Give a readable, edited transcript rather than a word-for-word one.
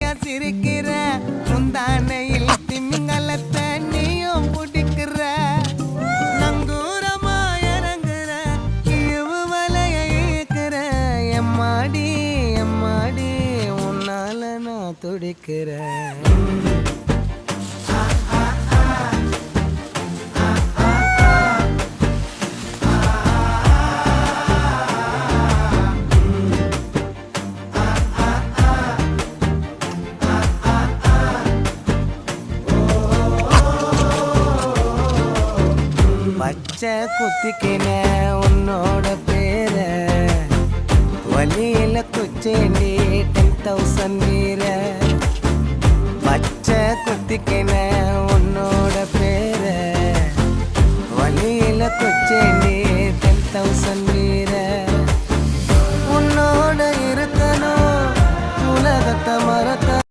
குட்டியா சிரிக்கிற முந்தானையில் திமிங்கலத்தை நீயும் பிடிக்கிற நங்கூரமா இறங்குற இழுவு வலைய இழுக்கிற எம்மாடி எம்மாடி உன்னால நான் துடிக்கிறேன். பச்சை குத்திக்கின உன்னோட பேர வலியில குச்சேண்டி 10,000 வீர பச்சை குத்திக்கின